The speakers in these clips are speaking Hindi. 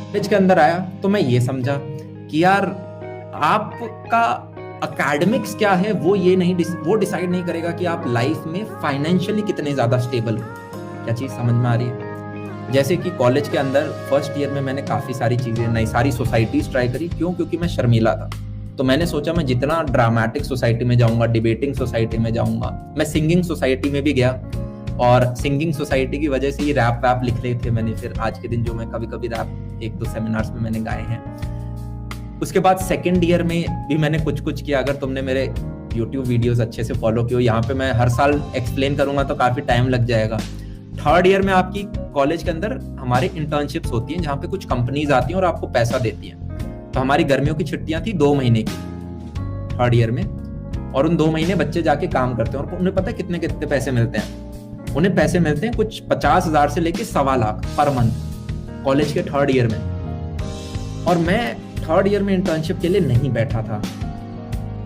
कॉलेज के अंदर आया तो मैं ये समझा कि यार आपका एकेडमिक्स क्या है वो वो डिसाइड नहीं करेगा कि आप लाइफ में फाइनेंशियली कितने ज्यादा स्टेबल हो। क्या चीज समझ में आ रही है? जैसे कि कॉलेज के अंदर फर्स्ट ईयर में मैंने काफी सारी चीजें, नई सारी सोसाइटीज ट्राई करी। क्यों? क्योंकि मैं शर्मीला था। तो मैंने सोचा मैं जितना ड्रामेटिक सोसाइटी में जाऊंगा, डिबेटिंग सोसाइटी में जाऊंगा। मैं सिंगिंग सोसाइटी में भी गया और सिंगिंग सोसाइटी की वजह से ही रैप वैप लिख रहे थे मैंने। फिर आज के दिन जो मैं कभी कभी रैप 1-2 सेमिनार्स में मैंने गाए हैं। उसके बाद सेकेंड ईयर में भी मैंने कुछ किया। अगर तुमने मेरे यूट्यूब वीडियोस अच्छे से फॉलो किए, यहाँ पे मैं हर साल एक्सप्लेन करूंगा तो काफी टाइम लग जाएगा। थर्ड ईयर में आपकी कॉलेज के अंदर हमारे इंटर्नशिप्स होती हैं, जहाँ पे कुछ कंपनीज आती हैं और आपको पैसा देती हैं। तो हमारी गर्मियों की छुट्टियां थी 2 महीने की थर्ड ईयर में, और उन 2 महीने बच्चे जाके काम करते हैं। और उन्हें पता है कितने कितने पैसे मिलते हैं? उन्हें पैसे मिलते हैं कुछ 50,000 से लेके 1.25 लाख पर मंथ कॉलेज के थर्ड ईयर में। और मैं थर्ड ईयर में इंटर्नशिप के लिए नहीं बैठा था।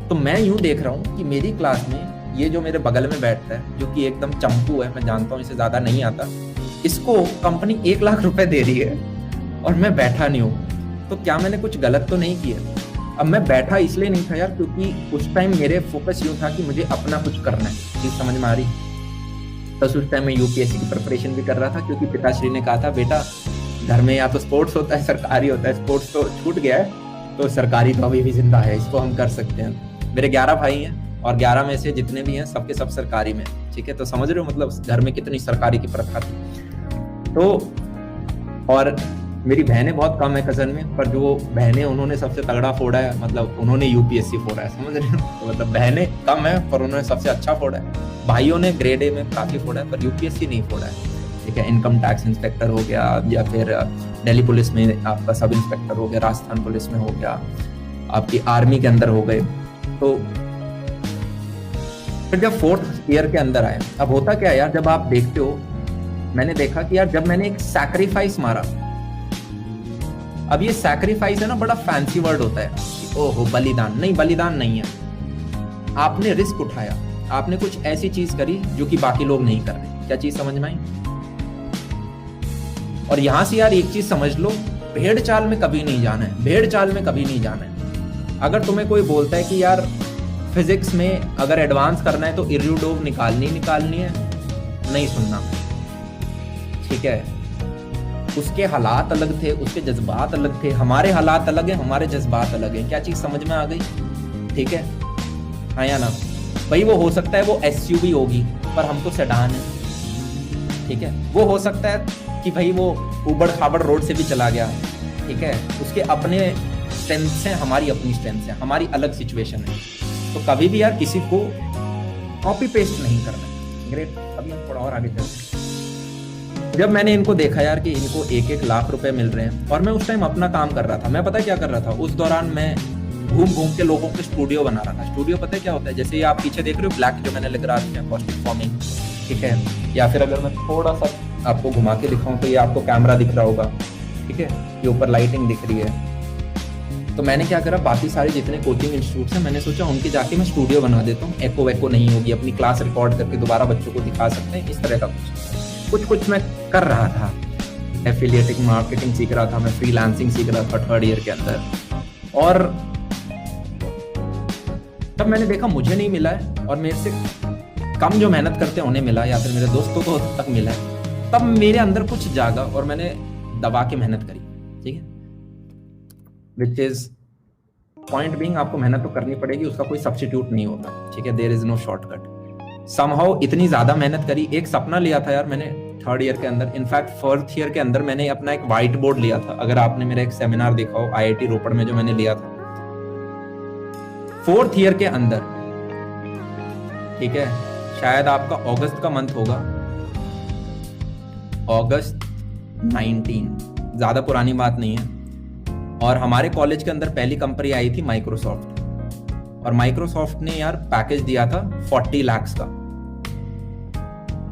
तो मैं यूं देख रहा हूं कि मेरी क्लास में ये जो मेरे बगल में बैठता है, जो कि एकदम चंपू है, मैं जानता हूं इसे ज्यादा नहीं आता, इसको कंपनी 1 लाख रुपए दे रही है और मैं बैठा नहीं हूं। तो क्या मैंने कुछ गलत तो नहीं किया? अब मैं बैठा इसलिए नहीं था यार, क्योंकि उस टाइम मेरे फोकस यूं था कि मुझे अपना कुछ करना है। चीज समझ में आ रही? तो उस टाइम मैं यूपीएससी की प्रिपरेशन भी कर रहा था, क्योंकि पिताश्री ने कहा था बेटा घर में या तो स्पोर्ट्स होता है, सरकारी होता है। स्पोर्ट्स तो छूट गया है, तो सरकारी तो अभी भी जिंदा है, इसको हम कर सकते हैं। मेरे 11 भाई हैं और 11 में से जितने भी हैं सबके सब सरकारी में। ठीक है, तो समझ रहे हो मतलब घर में कितनी सरकारी की प्रथा थी। तो और मेरी बहनें बहुत कम है कजन में, पर जो बहनें उन्होंने सबसे तगड़ा फोड़ा है, मतलब उन्होंने यूपीएससी फोड़ा है, समझ रहे हो? तो मतलब बहनें कम है पर उन्होंने सबसे अच्छा फोड़ा है। भाइयों ने ग्रेड ए में काफी फोड़ा है पर यूपीएससी नहीं फोड़ा है। ठीक है, इनकम टैक्स इंस्पेक्टर हो गया, या फिर दिल्ली पुलिस में आपका सब इंस्पेक्टर हो गया, राजस्थान पुलिस में हो गया, आपकी आर्मी के अंदर हो गए। तो फिर जब 4th ईयर के अंदर आए, अब होता क्या है यार, जब आप देखते हो, मैंने देखा कि यार जब मैंने एक सैक्रिफाइस मारा, अब ये सैक्रिफाइस है ना, बड़ा फैंसी वर्ड होता है कि ओहो बलिदान। नहीं, बलिदान नहीं है। आपने रिस्क उठाया, आपने कुछ ऐसी चीज करी जो कि बाकी लोग नहीं कर रहे। क्या चीज समझ में आई? और यहां से यार एक चीज समझ लो, भेड़ चाल में कभी नहीं जाना है, भेड़ चाल में कभी नहीं जाना है। अगर तुम्हें कोई बोलता है कि यार फिजिक्स में अगर एडवांस करना है तो इर्यूडोव निकालनी है, नहीं सुनना। ठीक है, उसके हालात अलग थे, उसके जज्बात अलग थे, हमारे हालात अलग हैं, हमारे जज्बात अलग हैं। क्या चीज समझ में आ गई? ठीक है, हाँ या ना? भाई वो हो सकता है वो एसयूवी होगी, पर हम तो सेडान है। ठीक है, वो हो सकता है कि भाई वो उबड़ खाबड़ रोड से भी चला गया। ठीक है, उसके अपने स्ट्रेंथ्स हैं, हमारी अपनी स्ट्रेंथ्स हैं, हमारी अलग सिचुएशन है। तो कभी भी यार किसी को कॉपी पेस्ट नहीं करना है। ग्रेट, अभी हम थोड़ा और आगे चलते हैं। जब मैंने इनको देखा यार कि इनको 1-1 लाख रुपए मिल रहे हैं, और मैं उस टाइम अपना काम कर रहा था। मैं पता क्या कर रहा था उस दौरान? मैं घूम के लोगों के स्टूडियो बना रहा था। स्टूडियो पता है क्या होता है? जैसे ये आप पीछे देख रहे हो ब्लैक जो मैंने लग रहा है, कॉस्टिक फॉर्मिंग। ठीक है, या फिर अगर मैं थोड़ा सा आपको घुमा के दिखाऊं तो ये आपको कैमरा दिख रहा होगा। ठीक है, ये ऊपर लाइटिंग दिख रही है। तो मैंने क्या करा, बाकी सारे जितने कोचिंग इंस्टीट्यूट हैं, मैंने सोचा उनके जाके मैं स्टूडियो बना देता हूँ। एको वेको नहीं होगी, अपनी क्लास रिकॉर्ड करके दोबारा बच्चों को दिखा सकते हैं। इस तरह का कुछ मैं कर रहा था। एफिलिएटिंग मार्केटिंग सीख रहा था, मैं फ्रीलांसिंग सीख रहा था थर्ड ईयर के अंदर। और तब मैंने देखा मुझे नहीं मिला है, और मेरे से कम जो मेहनत करते हैं उन्हें मिला, या फिर मेरे दोस्तों को तक मिला है। तब मेरे अंदर कुछ जागा और मैंने दबा के मेहनत करी। ठीक है, विच इज पॉइंट बीइंग, आपको मेहनत तो करनी पड़ेगी, उसका कोई सब्स्टिट्यूट नहीं होता। ठीक है, there is no shortcut. Somehow इतनी ज्यादा मेहनत करी। एक सपना लिया था यार मैंने थर्ड ईयर के अंदर, इनफैक्ट 4th ईयर के अंदर मैंने अपना एक व्हाइट बोर्ड लिया था। अगर आपने मेरा एक सेमिनार देखा हो आईआईटी रोपड़ में जो मैंने लिया था 4th ईयर के अंदर, ठीक है, शायद आपका अगस्त का मंथ होगा, अगस्त 19, ज्यादा पुरानी बात नहीं है। और हमारे कॉलेज के अंदर पहली कंपनी आई थी माइक्रोसॉफ्ट, और माइक्रोसॉफ्ट ने यार पैकेज दिया था 40 लाख का।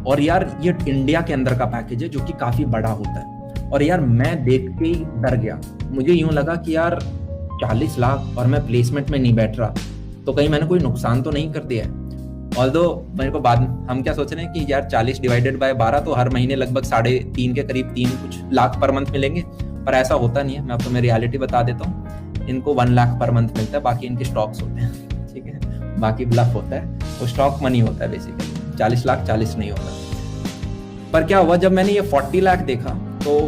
और यार ये इंडिया के अंदर का पैकेज है, जो कि काफी बड़ा होता है। और यार मैं देख के ही डर गया। मुझे यूं लगा कि यार 40 लाख और मैं प्लेसमेंट में नहीं बैठ रहा, तो कहीं मैंने कोई नुकसान तो नहीं कर दिया है। ऑल्दो मेरे को बाद हम क्या सोच रहे हैं कि यार 40 डिवाइडेड बाय 12 तो हर महीने लगभग 3.5 के करीब 3 कुछ लाख पर मंथ मिलेंगे। पर ऐसा होता नहीं है। मैं अब तुम्हें रियलिटी बता देता हूँ, इनको 1 लाख पर मंथ मिलता है, बाकी इनके स्टॉक्स होते हैं, ठीक है, बाकी ब्लफ होता है, वो स्टॉक मनी होता है बेसिकली। 40 लाख 40 नहीं होता। पर क्या हुआ, जब मैंने ये 40 लाख देखा तो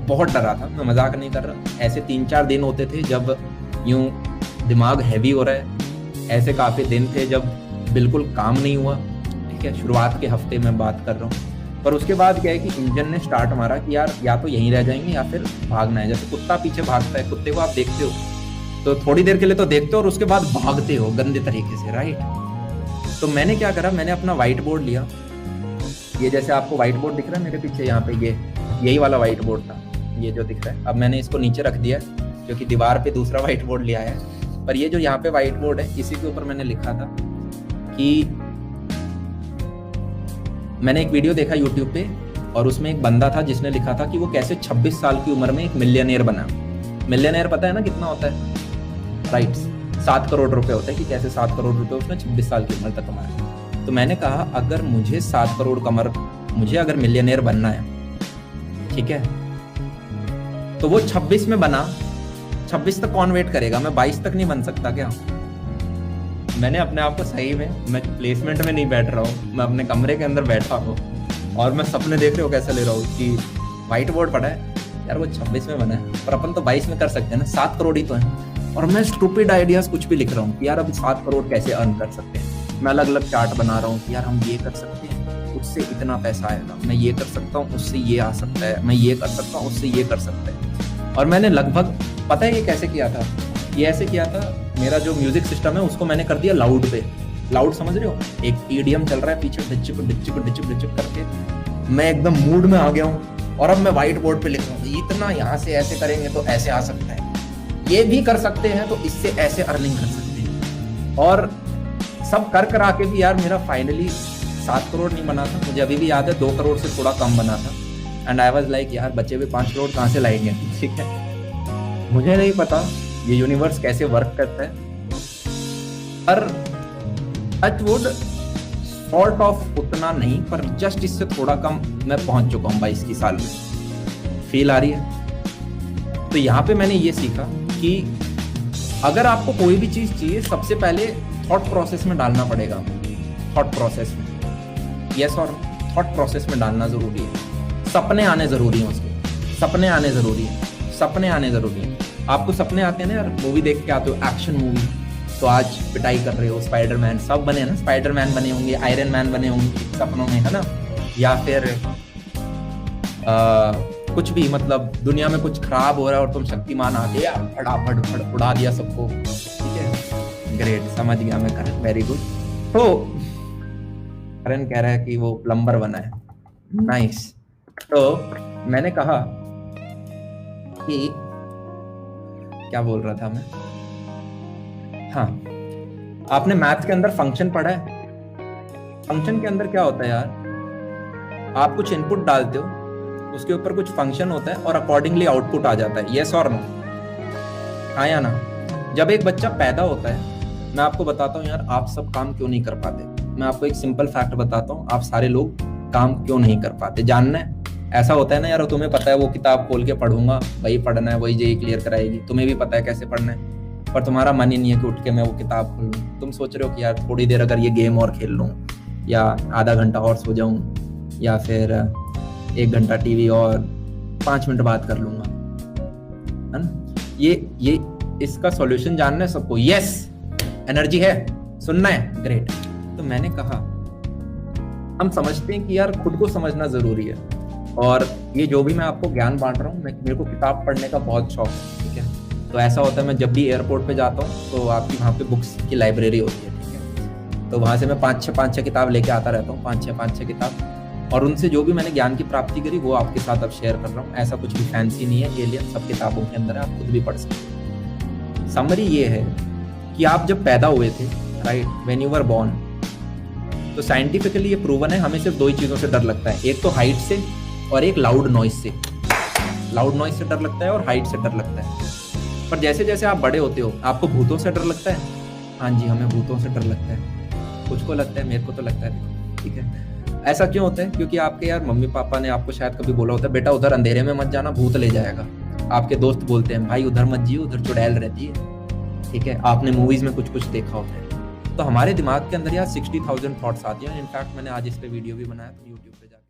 बहुत डरा था, मैं मजाक नहीं कर रहा। ऐसे 3-4 दिन होते थे जब यूं दिमाग हैवी हो रहा है, ऐसे काफी दिन थे जब बिल्कुल काम नहीं हुआ, ठीक है, शुरुआत के हफ्ते में बात कर रहा हूँ। पर उसके बाद क्या है कि इंजन ने स्टार्ट मारा कि यार या तो यहीं रह जाएंगे या फिर भागना है। जैसे कुत्ता पीछे भागता है, कुत्ते को आप देखते हो तो थोड़ी देर के लिए तो देखते हो और उसके बाद भागते हो गंदे तरीके से, राइट। तो मैंने क्या करा, मैंने अपना व्हाइट बोर्ड लिया, ये जैसे आपको व्हाइट बोर्ड दिख रहा है मेरे पीछे यहाँ पे, ये यही वाला व्हाइट बोर्ड था, ये जो दिख रहा है। अब मैंने इसको नीचे रख दिया क्योंकि दीवार पे दूसरा व्हाइट बोर्ड लिया है, पर ये जो यहाँ पे व्हाइट बोर्ड है इसी के ऊपर मैंने लिखा था कि मैंने एक वीडियो देखा यूट्यूब पे और उसमें एक बंदा था जिसने लिखा था कि वो कैसे 26 साल की उम्र में एक मिलियनेयर बना। मिलियनेयर पता है ना कितना होता है, राइट, 7 करोड़ रुपए होता है, कि कैसे 7 करोड़ रुपए उसने 26 साल की उम्र तक कमाया। तो मैंने कहा अगर मुझे 7 करोड़ मुझे अगर मिलियनेयर बनना है, ठीक है, तो वो 26 में बना, 26 तक कौन वेट करेगा, मैं 22 तक नहीं बन सकता क्या? मैंने अपने आप को सही में, मैं प्लेसमेंट में नहीं बैठ रहा हूँ, मैं अपने कमरे के अंदर बैठा हूँ और मैं सपने देख रहे हो कैसे ले रहा हूँ कि व्हाइट बोर्ड पड़ा है यार, वो 26 में बना है पर अपन तो 22 में कर सकते हैं ना, 7 करोड़ ही तो है। और मैं स्टूपिड आइडियाज कुछ भी लिख रहा हूँ कि यार अब 7 करोड़ कैसे अर्न कर सकते हैं। मैं अलग अलग चार्ट बना रहा हूँ कि यार हम ये कर सकते हैं, उससे इतना पैसा आएगा, मैं ये कर सकता हूँ, उससे ये आ सकता है, मैं ये कर सकता हूँ, उससे ये कर सकते हैं। और मैंने लगभग, पता है ये कैसे किया था, ये ऐसे किया था, मेरा जो म्यूजिक सिस्टम है उसको मैंने कर दिया लाउड पे। लाउड समझ रहे हो, एक ईडीएम चल रहा है पीछे, डिचिक डिचिक डिचिक डिचिक करके, मैं एकदम मूड में आ गया हूँ और अब मैं व्हाइट बोर्ड पे लिख रहा हूँ इतना, यहाँ से ऐसे करेंगे तो ऐसे आ सकता है, ये भी कर सकते हैं तो इससे ऐसे अर्निंग कर सकते हैं। और सब कर करा के भी यार मेरा फाइनली 7 करोड़ नहीं बना था, मुझे अभी भी याद है 2 करोड़ से थोड़ा कम बना था। एंड आई वाज लाइक यार बचे हुए 5 करोड़ कहाँ से लाएंगे, ठीक है। मुझे नहीं पता ये यूनिवर्स कैसे वर्क करता है, पर टचवुड सॉर्ट ऑफ उतना नहीं, पर जस्ट इससे थोड़ा कम मैं पहुंच चुका हूँ 22 साल में। फील आ रही है। तो यहाँ पे मैंने ये सीखा कि अगर आपको कोई भी चीज चाहिए, सबसे पहले थॉट प्रोसेस में डालना पड़ेगा, थॉट प्रोसेस में, यस, और थॉट प्रोसेस में डालना जरूरी है। सपने आने जरूरी हैं, उसके सपने आने जरूरी है, सपने आने जरूरी है। आपको सपने आते हैं ना यार, मूवी देख के आते हो, एक्शन मूवी, तो आज पिटाई कर रहे हो, स्पाइडरमैन सब बने हैं ना, स्पाइडरमैन बने होंगे, आयरन मैन बने होंगे सपनों में, है ना, या फिर कुछ भी, मतलब दुनिया में कुछ खराब हो रहा है और तुम शक्तिमान आके यार फटाफट उड़ा दिया सबको, ठीक है, ग्रेट, समझ गया मैं करण, वेरी गुड। तो करण कह रहा है कि वो प्लम्बर बना है, नाइस। तो मैंने कहा कि क्या बोल रहा था मैं, हाँ, आपने मैथ्स के अंदर फंक्शन पढ़ा है। फंक्शन के अंदर क्या होता है यार, आप कुछ इनपुट डालते हो, उसके ऊपर कुछ फंक्शन होता है और अकॉर्डिंगली आउटपुट आ जाता है, यस और नो, हाँ या ना। जब एक बच्चा पैदा होता है, मैं आपको बताता हूँ यार आप सब काम क्यों नहीं कर पाते। मैं आपको एक सिंपल फैक्ट बताता हूँ, आप सारे लोग काम क्यों नहीं कर पाते, जानना है। ऐसा होता है ना यार, तुम्हें पता है वो किताब खोल के पढ़ूंगा, वही पढ़ना है, वही जेई क्लियर कराएगी, तुम्हें भी पता है कैसे पढ़ना है, पर तुम्हारा मन ही नहीं है कि उठ के मैं वो किताब खोल लूँ। तुम सोच रहे हो कि यार थोड़ी देर अगर ये गेम और खेल लूँ, या आधा घंटा और सो जाऊं, या फिर 1 घंटा टीवी और 5 मिनट बात कर लूंगा, है ना। ये इसका सॉल्यूशन जानना है सबको, यस, एनर्जी है, सुनना है, ग्रेट। तो मैंने कहा हम समझते हैं कि यार खुद को समझना जरूरी है, और ये जो भी मैं आपको ज्ञान बांट रहा हूँ, मेरे को किताब पढ़ने का बहुत शौक है, ठीक है। तो ऐसा होता है, मैं जब भी एयरपोर्ट पे जाता हूँ तो आपकी वहाँ पे बुक्स की लाइब्रेरी होती है, ठीक है, तो वहाँ से मैं 5-6 किताब लेके आता रहता हूँ, 5-6 किताब, और उनसे जो भी मैंने ज्ञान की प्राप्ति करी वो आपके साथ अब शेयर कर रहा हूँ। ऐसा कुछ भी फैंसी नहीं है, एलियन सब किताबों के अंदर है, आप खुद भी पढ़ सकते हैं। समरी ये है कि आप जब पैदा हुए थे, right, when you were born, तो साइंटिफिकली ये प्रूवन है, हमें सिर्फ 2 ही चीजों से डर लगता है, एक तो हाइट से और एक लाउड नॉइज से। लाउड नॉइज से डर लगता है और हाइट से डर लगता है। पर जैसे जैसे आप बड़े होते हो, आपको भूतों से डर लगता है। हाँ जी, हमें भूतों से डर लगता है, कुछ को लगता है, मेरे को तो लगता है, ठीक है। ऐसा क्यों होता है? क्योंकि आपके यार मम्मी पापा ने आपको शायद कभी बोला होता है, बेटा उधर अंधेरे में मत जाना, भूत ले जाएगा। आपके दोस्त बोलते हैं भाई उधर मत जियो, उधर चुड़ैल रहती है, ठीक है, आपने मूवीज में कुछ कुछ देखा होता है। तो हमारे दिमाग के अंदर यार 60,000 थॉट्स आती हैं। इनफैक्ट मैंने आज इस पे वीडियो भी बनाया, तो यूट्यूब पे जाकर